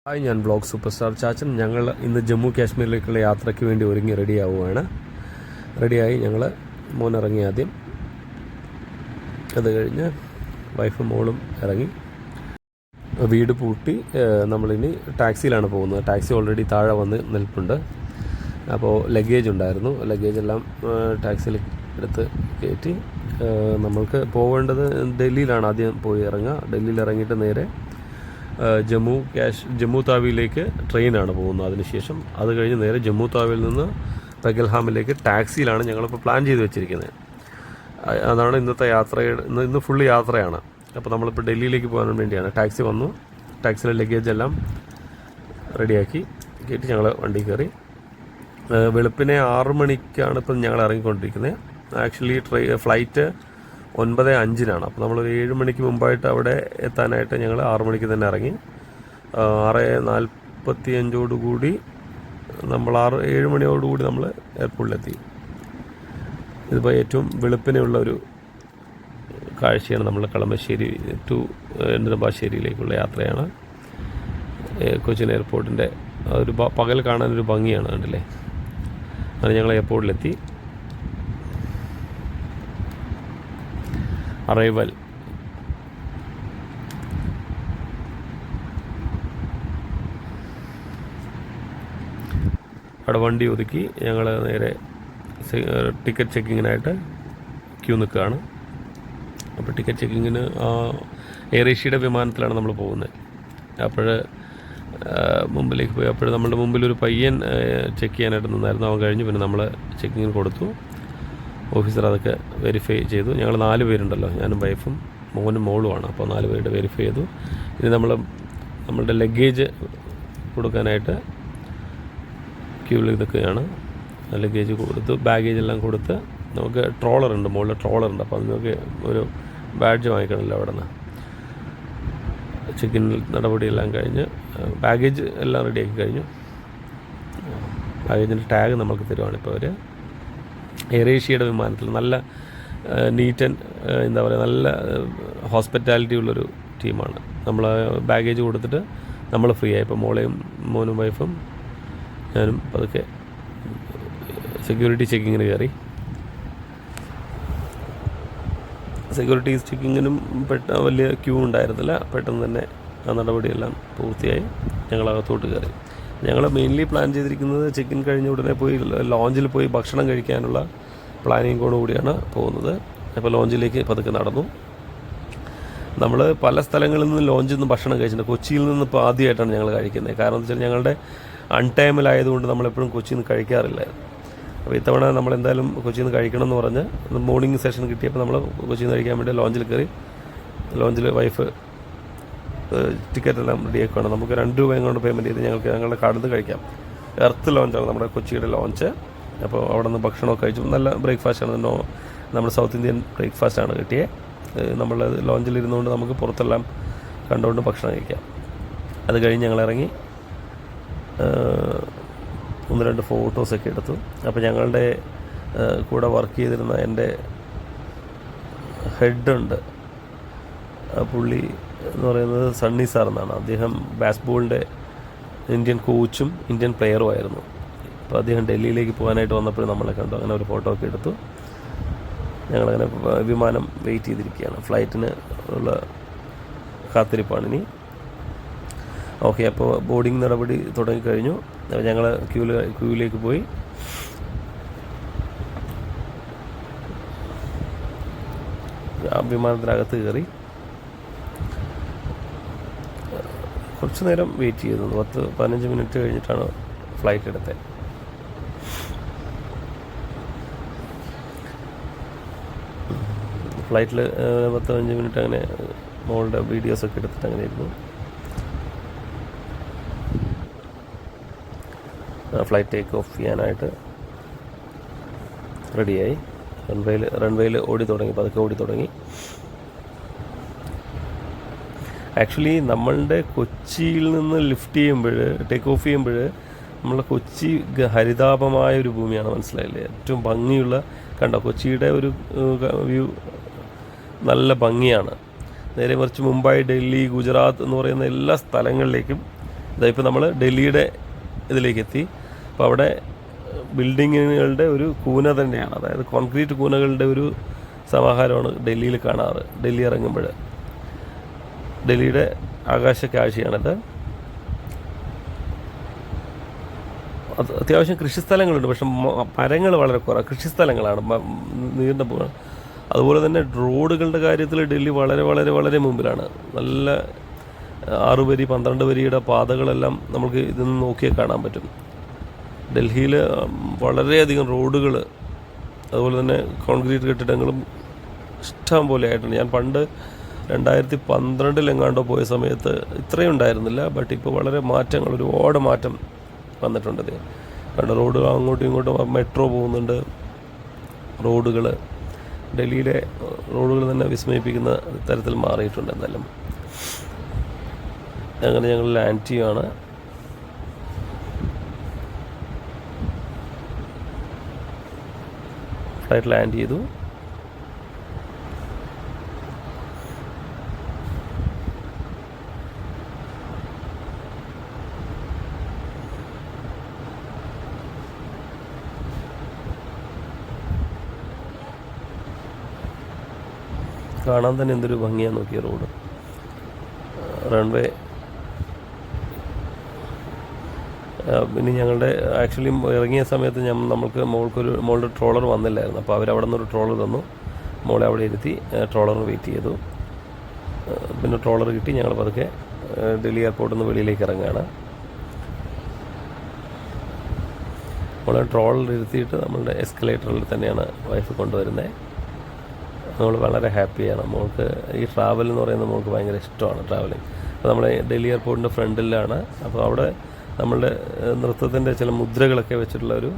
Hi, ഞാൻ blog super star ചാച്ചൻ. ഞങ്ങൾ ഇന്ന് ജമ്മു കാശ്മീരിലേക്കുള്ള യാത്രയ്ക്ക് വേണ്ടി ഒരുങ്ങി റെഡിയായി ഞങ്ങൾ മോനിറങ്ങി ആദ്യം. അത് കഴിഞ്ഞ് വൈഫും മോളും ഇറങ്ങി. വീട് പൂട്ടി നമ്മളിനി ടാക്സിയിലാണ് പോകുന്നത്. ടാക്സി ഓൾറെഡി താഴെ വന്ന് നിൽപ്പുണ്ട്. അപ്പോൾ ലഗേജ് ഉണ്ടായിരുന്നു. ലഗേജെല്ലാം ടാക്സിയിൽ എടുത്ത് കയറ്റി നമ്മൾക്ക് പോകേണ്ടത് ഡൽഹിയിലാണ്. ആദ്യം പോയി ഇറങ്ങുക. ഡൽഹിയിൽ ഇറങ്ങിയിട്ട് നേരെ ജമ്മു താവിയിലേക്ക് ട്രെയിനാണ് പോകുന്നത്. അതിനുശേഷം അത് കഴിഞ്ഞ് നേരെ ജമ്മു താവിയിൽ നിന്ന് പെഗൽഹാമിലേക്ക് ടാക്സിയിലാണ് ഞങ്ങളിപ്പോൾ പ്ലാൻ ചെയ്ത് വെച്ചിരിക്കുന്നത്. അതാണ് ഇന്നത്തെ യാത്രയുടെ ഇന്ന് ഫുള്ള് യാത്രയാണ്. അപ്പോൾ നമ്മളിപ്പോൾ ഡൽഹിയിലേക്ക് പോകാൻ വേണ്ടിയാണ്. ടാക്സി വന്നു. ടാക്സിയിലെ ലഗേജ് എല്ലാം റെഡിയാക്കി കയറ്റി ഞങ്ങൾ വണ്ടി കയറി. വെളുപ്പിനെ 6 മണിക്കാണ് ഇപ്പം ഞങ്ങൾ ഇറങ്ങിക്കൊണ്ടിരിക്കുന്നത്. ആക്ച്വലി ഫ്ലൈറ്റ് 9:05 അപ്പോൾ നമ്മളൊരു 7 മണിക്ക് മുമ്പായിട്ട് അവിടെ എത്താനായിട്ട് ഞങ്ങൾ 6 മണിക്ക് തന്നെ ഇറങ്ങി. 6:45 നമ്മൾ 7 മണിയോടുകൂടി നമ്മൾ എയർപോർട്ടിലെത്തി. ഇതിപ്പോൾ ഏറ്റവും വെളുപ്പിനെയുള്ള ഒരു കാഴ്ചയാണ്. നമ്മൾ കളമശ്ശേരി ടു നെടുമ്പാശ്ശേരിയിലേക്കുള്ള യാത്രയാണ്. കൊച്ചിൻ എയർപോർട്ടിൻ്റെ ഒരു പകൽ കാണാനൊരു ഭംഗിയാണ്, കണ്ടില്ലേ? അങ്ങനെ ഞങ്ങൾ എയർപോർട്ടിലെത്തി. അറൈവൽ അവിടെ വണ്ടി ഒതുക്കി ഞങ്ങൾ നേരെ ടിക്കറ്റ് ചെക്കിങ്ങിനായിട്ട് ക്യൂ നിൽക്കുകയാണ്. അപ്പോൾ ടിക്കറ്റ് ചെക്കിങ്ങിന് എയർ ഏഷ്യയുടെ വിമാനത്തിലാണ് നമ്മൾ പോകുന്നത്. അപ്പോൾ മുമ്പിലേക്ക് പോയി. അപ്പോൾ നമ്മുടെ മുമ്പിലൊരു പയ്യൻ ചെക്ക് ചെയ്യാനായിട്ട് നിന്നായിരുന്നു. അവൻ കഴിഞ്ഞ് പിന്നെ നമ്മൾ ചെക്കിങ്ങിന് കൊടുത്തു. ഓഫീസർ അതൊക്കെ വെരിഫൈ ചെയ്തു. ഞങ്ങൾ 4 പേരുണ്ടല്ലോ, ഞാനും വൈഫും മോനും മോളുമാണ്. അപ്പോൾ 4 പേരുടെ വെരിഫൈ ചെയ്തു. ഇനി നമ്മളുടെ ലഗേജ് കൊടുക്കാനായിട്ട് ക്യൂവിൽ നിൽക്കുകയാണ്. ലഗേജ് കൊടുത്തു, ബാഗേജ് എല്ലാം കൊടുത്ത് നമുക്ക് ട്രോളറുണ്ട്, മുകളിൽ ട്രോളറുണ്ട്. അപ്പോൾ അതിനൊക്കെ ഒരു ബാഡ്ജ് വാങ്ങിക്കണമല്ലോ അവിടെ നിന്ന്. ചെക്കിൻ നടപടിയെല്ലാം കഴിഞ്ഞ് ബാഗേജ് എല്ലാം റെഡിയാക്കി കഴിഞ്ഞു. ബാഗേജിൻ്റെ ടാഗ് നമുക്ക് തരുവാണിപ്പോൾ അവർ. എയർ ഏഷ്യയുടെ വിമാനത്തിൽ നല്ല നീറ്റ് ആൻഡ് എന്താ പറയുക, നല്ല ഹോസ്പിറ്റാലിറ്റി ഉള്ളൊരു ടീമാണ്. നമ്മൾ ബാഗേജ് കൊടുത്തിട്ട് നമ്മൾ ഫ്രീ ആയി. ഇപ്പോൾ മോനും വൈഫും ഞാനും പതുക്കെ സെക്യൂരിറ്റി ചെക്കിങ്ങിന് കയറി. സെക്യൂരിറ്റി ചെക്കിങ്ങിനും വലിയ ക്യൂ ഉണ്ടായിരുന്നില്ല. പെട്ടെന്ന് തന്നെ ആ നടപടിയെല്ലാം പൂർത്തിയായി ഞങ്ങളകത്തോട്ട് കയറി. ഞങ്ങൾ മെയിൻലി പ്ലാൻ ചെയ്തിരിക്കുന്നത് ചെക്കിൻ കഴിഞ്ഞ ഉടനെ പോയി ലോഞ്ചിൽ പോയി ഭക്ഷണം കഴിക്കാനുള്ള പ്ലാനിങ്ങോടുകൂടിയാണ് പോകുന്നത്. അപ്പോൾ ലോഞ്ചിലേക്ക് പതുക്കെ നടന്നു. നമ്മൾ പല സ്ഥലങ്ങളിൽ നിന്ന് ലോഞ്ചിൽ നിന്ന് ഭക്ഷണം കഴിച്ചിട്ടുണ്ട്. കൊച്ചിയിൽ നിന്ന് ഇപ്പോൾ ആദ്യമായിട്ടാണ് ഞങ്ങൾ കഴിക്കുന്നത്. കാരണം എന്ന് വെച്ചാൽ ഞങ്ങളുടെ അൺടൈമിലായതുകൊണ്ട് നമ്മളെപ്പോഴും കൊച്ചിയിൽ നിന്ന് കഴിക്കാറില്ലായിരുന്നു. അപ്പോൾ ഇത്തവണ നമ്മളെന്തായാലും കൊച്ചിയിൽ നിന്ന് കഴിക്കണം എന്ന് പറഞ്ഞ് മോർണിംഗ് സെഷൻ കിട്ടിയപ്പോൾ നമ്മൾ കൊച്ചിയിൽ നിന്ന് കഴിക്കാൻ വേണ്ടി ലോഞ്ചിൽ കയറി. ലോഞ്ചിൽ വൈഫ് ടിക്കറ്റെല്ലാം റെഡിയാക്കുകയാണ്. നമുക്ക് 2 രൂപ കൊണ്ട് പേയ്മെൻറ്റ് ചെയ്ത് ഞങ്ങളുടെ കാർഡിൽ നിന്ന് കഴിക്കാം. എർത്ത് ലോഞ്ചാണ് നമ്മുടെ കൊച്ചിയുടെ ലോഞ്ച്. അപ്പോൾ അവിടെ നിന്ന് ഭക്ഷണമൊക്കെ കഴിച്ചു. നല്ല ബ്രേക്ക്ഫാസ്റ്റാണ്. നമ്മുടെ സൗത്ത് ഇന്ത്യൻ ബ്രേക്ക്ഫാസ്റ്റാണ് കിട്ടിയത്. നമ്മൾ ലോഞ്ചിലിരുന്നുകൊണ്ട് നമുക്ക് പുറത്തെല്ലാം കണ്ടുകൊണ്ട് ഭക്ഷണം കഴിക്കാം. അത് കഴിഞ്ഞ് ഞങ്ങളിറങ്ങി 1-2 ഫോട്ടോസൊക്കെ എടുത്തു. അപ്പോൾ ഞങ്ങളുടെ കൂടെ വർക്ക് ചെയ്തിരുന്ന എൻ്റെ ഹെഡുണ്ട്, പുള്ളി എന്ന് പറയുന്നത് സണ്ണി സാർ എന്നാണ്. അദ്ദേഹം ബാസ്ബോളിൻ്റെ ഇന്ത്യൻ കോച്ചും ഇന്ത്യൻ പ്ലെയറും ആയിരുന്നു. അപ്പോൾ അദ്ദേഹം ഡൽഹിയിലേക്ക് പോകാനായിട്ട് വന്നപ്പോൾ നമ്മളെ കണ്ടു. അങ്ങനെ ഒരു ഫോട്ടോ ഒക്കെ എടുത്തു. ഞങ്ങളങ്ങനെ വിമാനം വെയിറ്റ് ചെയ്തിരിക്കുകയാണ്. ഫ്ലൈറ്റിന് ഉള്ള കാത്തിരിപ്പാണിനി. ഓക്കെ, അപ്പോൾ ബോർഡിംഗ് നടപടി തുടങ്ങിക്കഴിഞ്ഞു. ഞങ്ങൾ ക്യൂവിലേക്ക് പോയി. ആ വിമാനത്തിനകത്ത് കയറി കുറച്ച് നേരം വെയിറ്റ് ചെയ്തു. 10-15 മിനിറ്റ് കഴിഞ്ഞിട്ടാണ് ഫ്ലൈറ്റ് എടുത്തത്. ഫ്ലൈറ്റിൽ 10-15 മിനിറ്റ് അങ്ങനെ മോളുടെ വീഡിയോസൊക്കെ എടുത്തിട്ട് അങ്ങനെ ഇരുന്നു. ഫ്ലൈറ്റ് ടേക്ക് ഓഫ് ചെയ്യാനായിട്ട് റെഡിയായി. റൺവേയിൽ പതുക്കെ ഓടി തുടങ്ങി. ആക്ച്വലി നമ്മളുടെ കൊച്ചിയിൽ നിന്ന് ലിഫ്റ്റ് ചെയ്യുമ്പോൾ, ടേക്ക് ഓഫ് ചെയ്യുമ്പോൾ നമ്മളെ കൊച്ചി ഹരിതാപമായ ഒരു ഭൂമിയാണ്, മനസ്സിലായില്ലേ? ഏറ്റവും ഭംഗിയുള്ള കണ്ടോ കൊച്ചിയുടെ ഒരു വ്യൂ നല്ല ഭംഗിയാണ്. നേരെ മറിച്ച് മുംബൈ, ഡൽഹി, ഗുജറാത്ത് എന്ന് പറയുന്ന എല്ലാ സ്ഥലങ്ങളിലേക്കും ഇതായിപ്പോൾ നമ്മൾ ഡൽഹിയുടെ ഇതിലേക്ക് എത്തി. അപ്പോൾ അവിടെ ബിൽഡിങ്ങുകളുടെ ഒരു കൂന തന്നെയാണ്, അതായത് കോൺക്രീറ്റ് കൂനകളുടെ ഒരു സമാഹാരമാണ് ഡൽഹിയിൽ കാണാറ്. ഡൽഹി ഇറങ്ങുമ്പോൾ ഡൽഹിയുടെ ആകാശ കാഴ്ചയാണിത്. അത്യാവശ്യം കൃഷിസ്ഥലങ്ങളുണ്ട്, പക്ഷെ മരങ്ങൾ വളരെ കുറവ്, കൃഷിസ്ഥലങ്ങളാണ്, നീണ്ട പോകാൻ. അതുപോലെ തന്നെ റോഡുകളുടെ കാര്യത്തിൽ ഡൽഹി വളരെ വളരെ വളരെ മുമ്പിലാണ്. നല്ല 6 വരി 12 വരിയുടെ പാതകളെല്ലാം നമുക്ക് ഇതിൽ നിന്ന് നോക്കിയാൽ കാണാൻ പറ്റും. ഡൽഹിയിൽ വളരെയധികം റോഡുകൾ, അതുപോലെ തന്നെ കോൺക്രീറ്റ് കെട്ടിടങ്ങളും ഇഷ്ടം പോലെ ആയിട്ടുണ്ട്. ഞാൻ പണ്ട് 2012 പോയ സമയത്ത് ഇത്രയും ഉണ്ടായിരുന്നില്ല. ബട്ട് ഇപ്പോൾ വളരെ മാറ്റങ്ങൾ, ഒരുപാട് മാറ്റം വന്നിട്ടുണ്ട്. കാരണം റോഡ് അങ്ങോട്ടും ഇങ്ങോട്ടും മെട്രോ പോകുന്നുണ്ട്. റോഡുകൾ, ഡൽഹിയിലെ റോഡുകൾ തന്നെ വിസ്മയിപ്പിക്കുന്ന തരത്തിൽ മാറിയിട്ടുണ്ട്. എന്തായാലും അങ്ങനെ ഞങ്ങൾ ലാൻഡ് ചെയ്യുകയാണ്. ഫ്ലൈറ്റ് ലാൻഡ് ചെയ്തു. കാണാൻ തന്നെ എന്തൊരു ഭംഗിയാണ് നോക്കിയ റോഡ്, റൺവേ. പിന്നെ ഞങ്ങളുടെ ആക്ച്വലി ഇറങ്ങിയ സമയത്ത് നമ്മൾക്ക് മോളുടെ ട്രോളർ വന്നില്ലായിരുന്നു. അപ്പോൾ അവരവിടെ നിന്നൊരു ട്രോളർ തന്നു. മോളെ അവിടെ ഇരുത്തി ട്രോളറിന് വെയിറ്റ് ചെയ്തു. പിന്നെ ട്രോളർ കിട്ടി. ഞങ്ങൾ പതുക്കെ ഡൽഹി എയർപോർട്ടിൽ നിന്ന് വെളിയിലേക്ക് ഇറങ്ങുകയാണ്. മോളെ ട്രോളർ ഇരുത്തിയിട്ട് നമ്മളുടെ എസ്കലേറ്ററിൽ തന്നെയാണ് വൈഫ് കൊണ്ടുവരുന്നത്. നമ്മൾ വളരെ ഹാപ്പിയാണ്. മോൾക്ക് ഈ ട്രാവൽ എന്ന് പറയുന്നത് മോൾക്ക് ഭയങ്കര ഇഷ്ടമാണ്, ട്രാവലിങ്. അപ്പോൾ നമ്മൾ ഡൽഹി എയർപോർട്ടിൻ്റെ ഫ്രണ്ടിലാണ്. അപ്പോൾ അവിടെ നമ്മളുടെ നൃത്തത്തിൻ്റെ ചില മുദ്രകളൊക്കെ വെച്ചിട്ടുള്ള ഒരു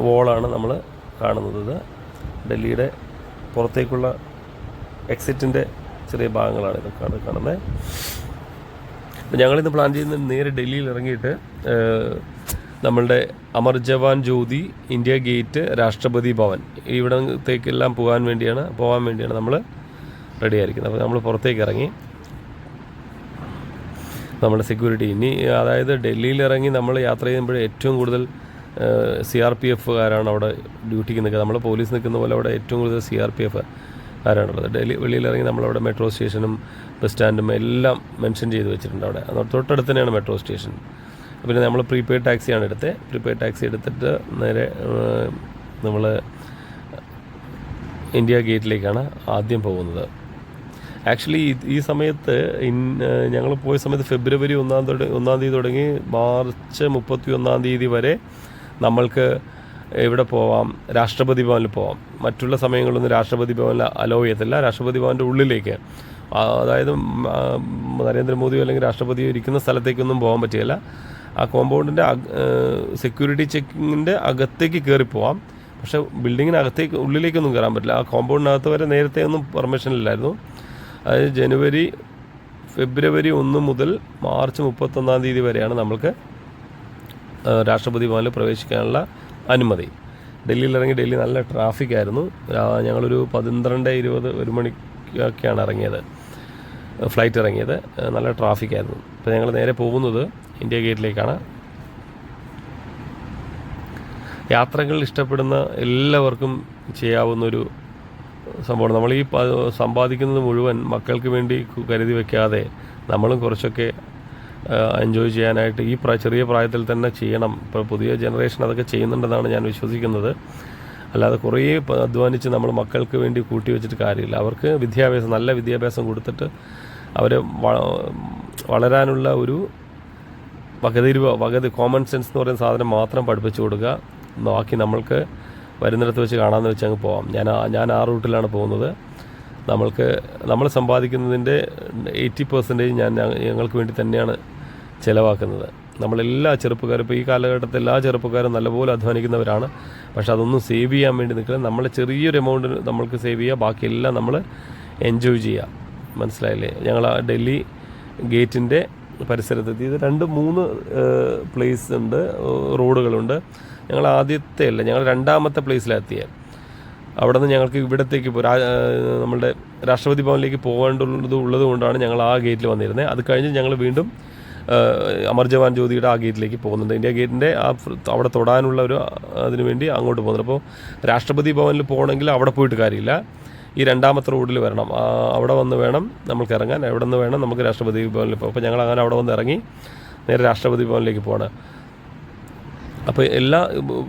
വോളാണ് നമ്മൾ കാണുന്നത്. ഇത് ഡൽഹിയുടെ പുറത്തേക്കുള്ള എക്സിറ്റിൻ്റെ ചെറിയ ഭാഗങ്ങളാണ് ഇതൊക്കെ കാണുന്നത്. അപ്പോൾ ഞങ്ങളിന്ന് പ്ലാൻ ചെയ്യുന്നത് നേരെ ഡൽഹിയിൽ ഇറങ്ങിയിട്ട് നമ്മളുടെ അമർ ജവാൻ ജ്യോതി, ഇന്ത്യ ഗേറ്റ്, രാഷ്ട്രപതി ഭവൻ ഇവിടത്തേക്കെല്ലാം പോകാൻ വേണ്ടിയാണ് നമ്മൾ റെഡി ആയിരിക്കുന്നത്. അപ്പോൾ നമ്മൾ പുറത്തേക്ക് ഇറങ്ങി. നമ്മുടെ സെക്യൂരിറ്റി ഇനി, അതായത് ഡൽഹിയിൽ ഇറങ്ങി നമ്മൾ യാത്ര ചെയ്യുമ്പോൾ ഏറ്റവും കൂടുതൽ CRPF-കാരാണ് അവിടെ ഡ്യൂട്ടിക്ക് നിൽക്കുക. നമ്മൾ പോലീസ് നിൽക്കുന്ന പോലെ അവിടെ ഏറ്റവും കൂടുതൽ CRPF-കാരാണുള്ളത്. വെളിയിൽ ഇറങ്ങി നമ്മളവിടെ മെട്രോ സ്റ്റേഷനും ബസ് സ്റ്റാൻഡും എല്ലാം മെൻഷൻ ചെയ്ത് വെച്ചിട്ടുണ്ട്. അവിടെ തൊട്ടടുത്ത് തന്നെയാണ് മെട്രോ സ്റ്റേഷൻ. പിന്നെ നമ്മൾ പ്രീപെയ്ഡ് ടാക്സിയാണ് എടുത്തത്. പ്രീപെയ്ഡ് ടാക്സി എടുത്തിട്ട് നേരെ നമ്മൾ ഇന്ത്യ ഗേറ്റിലേക്കാണ് ആദ്യം പോകുന്നത്. ആക്ച്വലി ഈ സമയത്ത് ഞങ്ങൾ പോയ സമയത്ത് ഫെബ്രുവരി 1 തീയതി തുടങ്ങി മാർച്ച് 31 വരെ നമ്മൾക്ക് ഇവിടെ പോവാം, രാഷ്ട്രപതി ഭവനിൽ പോവാം. മറ്റുള്ള സമയങ്ങളൊന്നും രാഷ്ട്രപതി ഭവനിൽ അലോ ചെയ്യത്തില്ല. രാഷ്ട്രപതി ഭവൻ്റെ ഉള്ളിലേക്ക്, അതായത് നരേന്ദ്രമോദിയോ അല്ലെങ്കിൽ രാഷ്ട്രപതിയോ ഇരിക്കുന്ന സ്ഥലത്തേക്കൊന്നും പോകാൻ പറ്റുകയില്ല. ആ കോമ്പൗണ്ടിൻ്റെ സെക്യൂരിറ്റി ചെക്കിങ്ങിൻ്റെ അകത്തേക്ക് കയറിപ്പോവാം. പക്ഷേ ബിൽഡിങ്ങിനകത്തേക്ക് ഉള്ളിലേക്കൊന്നും കയറാൻ പറ്റില്ല. ആ കോമ്പൗണ്ടിനകത്ത് വരെ നേരത്തെ ഒന്നും പെർമിഷൻ ഇല്ലായിരുന്നു. അതായത് ഫെബ്രുവരി 1 മുതൽ മാർച്ച് 31 തീയതി വരെയാണ് നമ്മൾക്ക് രാഷ്ട്രപതി ഭവനിൽ പ്രവേശിക്കാനുള്ള അനുമതി. ഡൽഹിയിൽ ഇറങ്ങി. ഡൽഹി നല്ല ട്രാഫിക്കായിരുന്നു. ഞങ്ങളൊരു 12:20 1 മണിക്കൊക്കെയാണ് ഇറങ്ങിയത്, ഫ്ലൈറ്റ് ഇറങ്ങിയത്. നല്ല ട്രാഫിക്കായിരുന്നു. അപ്പോൾ ഞങ്ങൾ നേരെ പോകുന്നത് ഇന്ത്യ ഗേറ്റിലേക്കാണ്. യാത്രകൾ ഇഷ്ടപ്പെടുന്ന എല്ലാവർക്കും ചെയ്യാവുന്നൊരു സംഭവമാണ്. നമ്മൾ ഈ സമ്പാദിക്കുന്നത് മുഴുവൻ മക്കൾക്ക് വേണ്ടി കരുതി വയ്ക്കാതെ നമ്മളും കുറച്ചൊക്കെ എൻജോയ് ചെയ്യാനായിട്ട് ഈ ചെറിയ പ്രായത്തിൽ തന്നെ ചെയ്യണം. ഇപ്പോൾ പുതിയ ജനറേഷൻ അതൊക്കെ ചെയ്യുന്നുണ്ടെന്നാണ് ഞാൻ വിശ്വസിക്കുന്നത്. അല്ലാതെ കുറേ അധ്വാനിച്ച് നമ്മൾ മക്കൾക്ക് വേണ്ടി കൂട്ടി വെച്ചിട്ട് കാര്യമില്ല. അവർക്ക് നല്ല വിദ്യാഭ്യാസം കൊടുത്തിട്ട് അവരെ വളരാനുള്ള ഒരു വകതി കോമൺ സെൻസ് എന്ന് പറയുന്ന സാധനം മാത്രം പഠിപ്പിച്ചു കൊടുക്കുക. ബാക്കി നമ്മൾക്ക് വരുന്നിടത്ത് വെച്ച് കാണാമെന്ന് വെച്ച് അങ്ങ് പോവാം. ഞാൻ ആ റൂട്ടിലാണ് പോകുന്നത്. നമ്മൾ സമ്പാദിക്കുന്നതിൻ്റെ 80% ഞങ്ങൾക്ക് വേണ്ടി തന്നെയാണ് ചിലവാക്കുന്നത്. നമ്മളെല്ലാ ചെറുപ്പക്കാരും, ഇപ്പോൾ ഈ കാലഘട്ടത്തിൽ എല്ലാ ചെറുപ്പക്കാരും നല്ലപോലെ അധ്വാനിക്കുന്നവരാണ്. പക്ഷെ അതൊന്നും സേവ് ചെയ്യാൻ വേണ്ടി നിൽക്കുന്നത്. നമ്മൾ ചെറിയൊരു എമൗണ്ട് നമ്മൾക്ക് സേവ് ചെയ്യുക, ബാക്കിയെല്ലാം നമ്മൾ എൻജോയ് ചെയ്യുക. മനസ്സിലായില്ലേ? ഞങ്ങൾ ആ ഡൽഹി ഗേറ്റിൻ്റെ പരിസരത്തെത്തി. ഇത് 2-3 പ്ലേസ് ഉണ്ട്, റോഡുകളുണ്ട്. ഞങ്ങൾ ഞങ്ങൾ 2ാമത്തെ പ്ലേസിലെത്തിയത്. അവിടെ നിന്ന് ഞങ്ങൾക്ക് ഇവിടത്തേക്ക് നമ്മളുടെ രാഷ്ട്രപതി ഭവനിലേക്ക് പോകേണ്ടത് ഉള്ളത് കൊണ്ടാണ് ഞങ്ങൾ ആ ഗേറ്റിൽ വന്നിരുന്നത്. അത് കഴിഞ്ഞ് ഞങ്ങൾ വീണ്ടും അമർ ജവാൻ ജ്യോതിയുടെ ആ ഗേറ്റിലേക്ക് പോകുന്നുണ്ട്. ഇന്ത്യ ഗേറ്റിൻ്റെ അവിടെ തൊടാനുള്ള ഒരു അതിനു വേണ്ടി അങ്ങോട്ട് പോകുന്നുണ്ട്. അപ്പോൾ രാഷ്ട്രപതി ഭവനിൽ പോകണമെങ്കിൽ അവിടെ പോയിട്ട് കാര്യമില്ല, ഈ രണ്ടാമത്തെ റോഡിൽ വരണം. അവിടെ വന്ന് വേണം നമുക്ക് ഇറങ്ങാൻ. എവിടെ നിന്ന് വേണം നമുക്ക് രാഷ്ട്രപതി ഭവനിൽ പോകും. അപ്പോൾ ഞങ്ങൾ അങ്ങനെ അവിടെ വന്ന് ഇറങ്ങി നേരെ രാഷ്ട്രപതി ഭവനിലേക്ക് പോവാണ്. അപ്പോൾ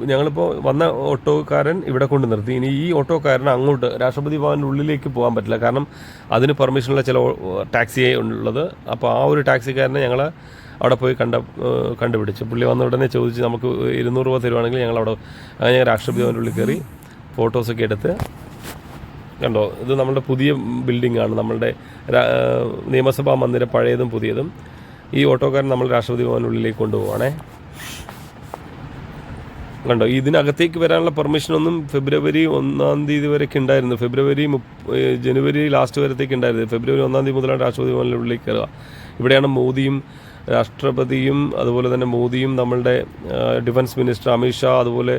ഞങ്ങളിപ്പോൾ വന്ന ഓട്ടോക്കാരൻ ഇവിടെ കൊണ്ട് നിർത്തി. ഇനി ഈ ഓട്ടോക്കാരൻ അങ്ങോട്ട് രാഷ്ട്രപതി ഭവൻ്റെ ഉള്ളിലേക്ക് പോകാൻ പറ്റില്ല, കാരണം അതിന് പെർമിഷനുള്ള ചില ടാക്സിയേ ഉള്ളത്. അപ്പോൾ ആ ഒരു ടാക്സിക്കാരനെ ഞങ്ങൾ അവിടെ പോയി കണ്ടുപിടിച്ചു. പുള്ളി വന്ന ഉടനെ ചോദിച്ച് നമുക്ക് 200 രൂപ തരുവാണെങ്കിൽ ഞങ്ങളവിടെ അങ്ങനെ രാഷ്ട്രപതി ഭവൻ്റെ ഉള്ളിൽ കയറി ഫോട്ടോസൊക്കെ എടുത്ത്. കണ്ടോ, ഇത് നമ്മുടെ പുതിയ ബിൽഡിങ്ങാണ്, നമ്മളുടെ നിയമസഭാ മന്ദിരം, പഴയതും പുതിയതും. ഈ ഓട്ടോക്കാരൻ നമ്മൾ രാഷ്ട്രപതി ഭവനുള്ളിലേക്ക് കൊണ്ടുപോവാണേ. കണ്ടോ, ഇതിനകത്തേക്ക് വരാനുള്ള പെർമിഷനൊന്നും ഫെബ്രുവരി 1-ാം തീയതി വരെയൊക്കെ ഉണ്ടായിരുന്നു. ജനുവരി ലാസ്റ്റ് വരത്തേക്ക് ഉണ്ടായിരുന്നു. ഫെബ്രുവരി 1-ാം തീയതി മുതലാണ് രാഷ്ട്രപതി ഭവനിലുള്ളിലേക്ക് കയറുക. ഇവിടെയാണ് മോദിയും രാഷ്ട്രപതിയും അതുപോലെ തന്നെ മോദിയും നമ്മളുടെ ഡിഫൻസ് മിനിസ്റ്റർ അമിത്ഷാ, അതുപോലെ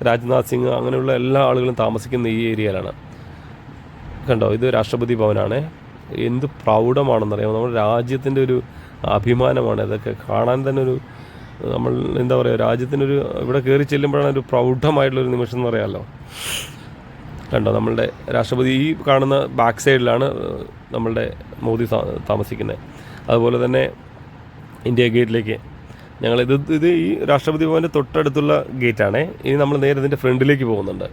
രാജ്നാഥ് സിംഗ്, അങ്ങനെയുള്ള എല്ലാ ആളുകളും താമസിക്കുന്ന ഈ ഏരിയയിലാണ്. കണ്ടോ, ഇത് രാഷ്ട്രപതി ഭവനാണ്. എന്ത് പ്രൗഢമാണെന്നറിയാമോ, നമ്മുടെ രാജ്യത്തിൻ്റെ ഒരു അഭിമാനമാണ് ഇതൊക്കെ കാണാൻ തന്നെ. നമ്മൾ എന്താ പറയുക, രാജ്യത്തിനൊരു ഇവിടെ കയറി ചെല്ലുമ്പോഴാണ് ഒരു പ്രൗഢമായിട്ടുള്ളൊരു നിമിഷം എന്ന് പറയാമല്ലോ. കണ്ടോ, നമ്മളുടെ രാഷ്ട്രപതി ഈ കാണുന്ന ബാക്ക് സൈഡിലാണ് നമ്മളുടെ മോദി താമസിക്കുന്നത്. അതുപോലെ തന്നെ ഇന്ത്യ ഗേറ്റിലേക്ക് ഇത് ഈ രാഷ്ട്രപതി ഭവൻ്റെ തൊട്ടടുത്തുള്ള ഗേറ്റാണ്. ഇനി നമ്മൾ നേരെ ഇതിൻ്റെ ഫ്രണ്ടിലേക്ക് പോകുന്നുണ്ട്.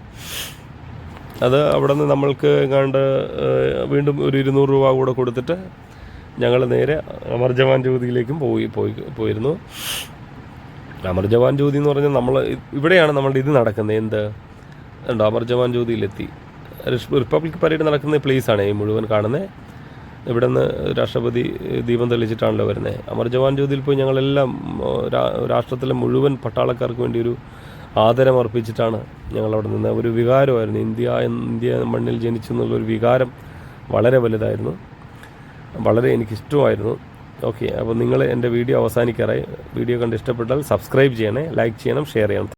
അത് അവിടെ നിന്ന് നമ്മൾക്ക് വീണ്ടും ഒരു 200 രൂപ കൂടെ കൊടുത്തിട്ട് ഞങ്ങൾ നേരെ അമർ ജവാൻ ജ്യോതിയിലേക്കും പോയിരുന്നു. അമർ ജവാൻ ജ്യോതി എന്ന് പറഞ്ഞാൽ ഇവിടെയാണ് നമ്മളുടെ ഇത് നടക്കുന്നത്. ഉണ്ടോ, അമർ ജവാൻ ജ്യോതിയിലെത്തി. റിപ്പബ്ലിക് പരേഡ് നടക്കുന്ന പ്ലേസാണ് ഈ മുഴുവൻ കാണുന്നത്. ഇവിടെ നിന്ന് രാഷ്ട്രപതി ദീപം തെളിച്ചിട്ടാണല്ലോ വരുന്നത്. അമർ ജവാൻ ജ്യോതിയിൽ പോയി ഞങ്ങളെല്ലാം രാഷ്ട്രത്തിലെ മുഴുവൻ പട്ടാളക്കാർക്ക് വേണ്ടി ഒരു ആദരം അർപ്പിച്ചിട്ടാണ് ഞങ്ങളവിടെ നിന്ന്. ഒരു വികാരമായിരുന്നു, ഇന്ത്യ മണ്ണിൽ ജനിച്ചു എന്നുള്ളൊരു വികാരം വളരെ വലുതായിരുന്നു, വളരെ എനിക്കിഷ്ടമായിരുന്നു. ഓക്കെ, അപ്പോൾ നിങ്ങൾ എൻ്റെ വീഡിയോ അവസാനിക്കാറായി. വീഡിയോ കണ്ട് ഇഷ്ടപ്പെട്ടാൽ സബ്സ്ക്രൈബ് ചെയ്യണേ, ലൈക്ക് ചെയ്യണം, ഷെയർ ചെയ്യണം.